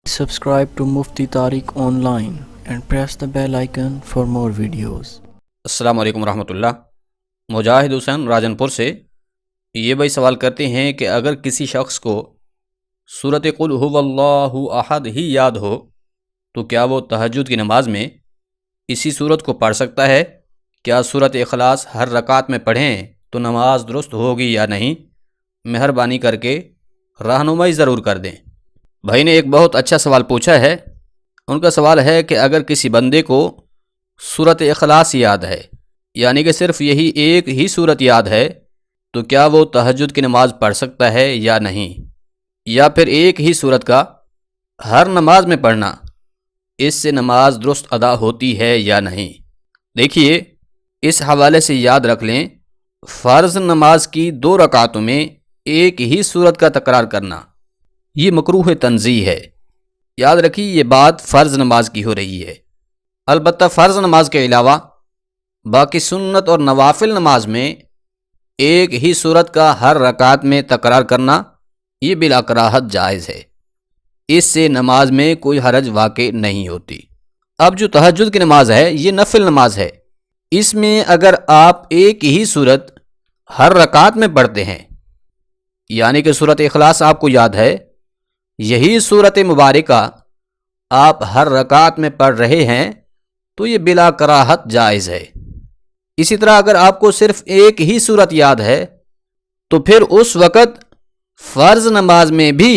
Subscribe to Mufti Tariq Online and press the bell icon for more videos. السلام علیکم ورحمۃ اللہ۔ مجاہد حسین راجنپور سے یہ بھائی سوال کرتے ہیں کہ اگر کسی شخص کو سورۃ قل هو اللہ احد ہی یاد ہو تو کیا وہ تہجد کی نماز میں اسی سورت کو پڑھ سکتا ہے؟ کیا سورۃ اخلاص ہر رکعت میں پڑھیں تو نماز درست ہوگی یا نہیں؟ مہربانی کر کے رہنمائی ضرور کر دیں۔ بھائی نے ایک بہت اچھا سوال پوچھا ہے۔ ان کا سوال ہے کہ اگر کسی بندے کو سورۃ اخلاص یاد ہے، یعنی کہ صرف یہی ایک ہی سورت یاد ہے، تو کیا وہ تہجد کی نماز پڑھ سکتا ہے یا نہیں؟ یا پھر ایک ہی سورت کا ہر نماز میں پڑھنا، اس سے نماز درست ادا ہوتی ہے یا نہیں؟ دیکھیے، اس حوالے سے یاد رکھ لیں، فرض نماز کی 2 رکعتوں میں ایک ہی سورت کا تکرار کرنا یہ مکروہ تنزیہ ہے۔ یاد رکھیے، یہ بات فرض نماز کی ہو رہی ہے۔ البتہ فرض نماز کے علاوہ باقی سنت اور نوافل نماز میں ایک ہی سورت کا ہر رکعت میں تکرار کرنا یہ بلا کراہت جائز ہے۔ اس سے نماز میں کوئی حرج واقع نہیں ہوتی۔ اب جو تہجد کی نماز ہے یہ نفل نماز ہے۔ اس میں اگر آپ ایک ہی سورت ہر رکعت میں پڑھتے ہیں، یعنی کہ سورۃ اخلاص آپ کو یاد ہے، یہی سورت مبارکہ آپ ہر رکعت میں پڑھ رہے ہیں، تو یہ بلا کراہت جائز ہے۔ اسی طرح اگر آپ کو صرف ایک ہی سورت یاد ہے تو پھر اس وقت فرض نماز میں بھی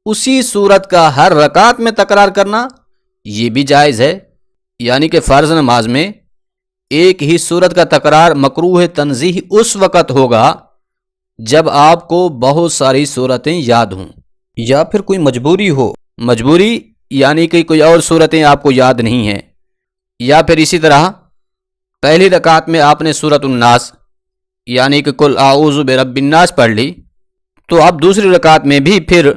اسی سورت کا ہر رکعت میں تکرار کرنا یہ بھی جائز ہے۔ یعنی کہ فرض نماز میں ایک ہی سورت کا تکرار مکروہ تنزیہ اس وقت ہوگا جب آپ کو بہت ساری سورتیں یاد ہوں، یا پھر کوئی مجبوری ہو۔ مجبوری یعنی کہ کوئی اور سورتیں آپ کو یاد نہیں ہیں، یا پھر اسی طرح پہلی رکعت میں آپ نے سورۃ الناس یعنی کہ قل اعوذ برب الناس پڑھ لی، تو اب دوسری رکعت میں بھی پھر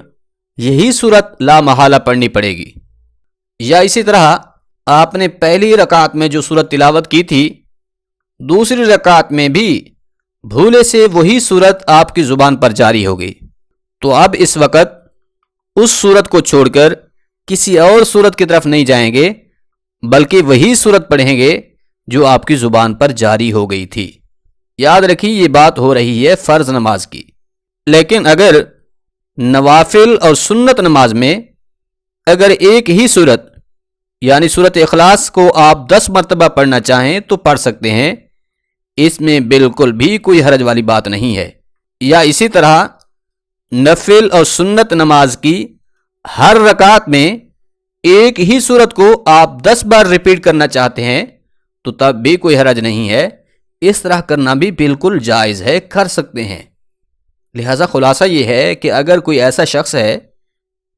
یہی سورت لا محالہ پڑھنی پڑے گی۔ یا اسی طرح آپ نے پہلی رکعت میں جو سورت تلاوت کی تھی، دوسری رکعت میں بھی بھولے سے وہی سورت آپ کی زبان پر جاری ہو گئی، تو اب اس وقت اس سورت کو چھوڑ کر کسی اور سورت کی طرف نہیں جائیں گے، بلکہ وہی سورت پڑھیں گے جو آپ کی زبان پر جاری ہو گئی تھی۔ یاد رکھیے، یہ بات ہو رہی ہے فرض نماز کی۔ لیکن اگر نوافل اور سنت نماز میں اگر ایک ہی سورت یعنی سورۃ اخلاص کو آپ 10 مرتبہ پڑھنا چاہیں تو پڑھ سکتے ہیں، اس میں بالکل بھی کوئی حرج والی بات نہیں ہے۔ یا اسی طرح نفل اور سنت نماز کی ہر رکعت میں ایک ہی سورت کو آپ 10 بار ریپیٹ کرنا چاہتے ہیں تو تب بھی کوئی حرج نہیں ہے۔ اس طرح کرنا بھی بالکل جائز ہے، کر سکتے ہیں۔ لہذا خلاصہ یہ ہے کہ اگر کوئی ایسا شخص ہے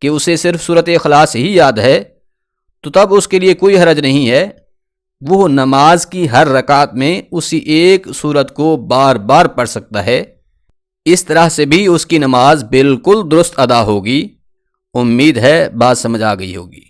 کہ اسے صرف سورۃ اخلاص ہی یاد ہے تو تب اس کے لیے کوئی حرج نہیں ہے، وہ نماز کی ہر رکعت میں اسی ایک سورت کو بار بار پڑھ سکتا ہے۔ اس طرح سے بھی اس کی نماز بالکل درست ادا ہوگی۔ امید ہے بات سمجھ آ گئی ہوگی۔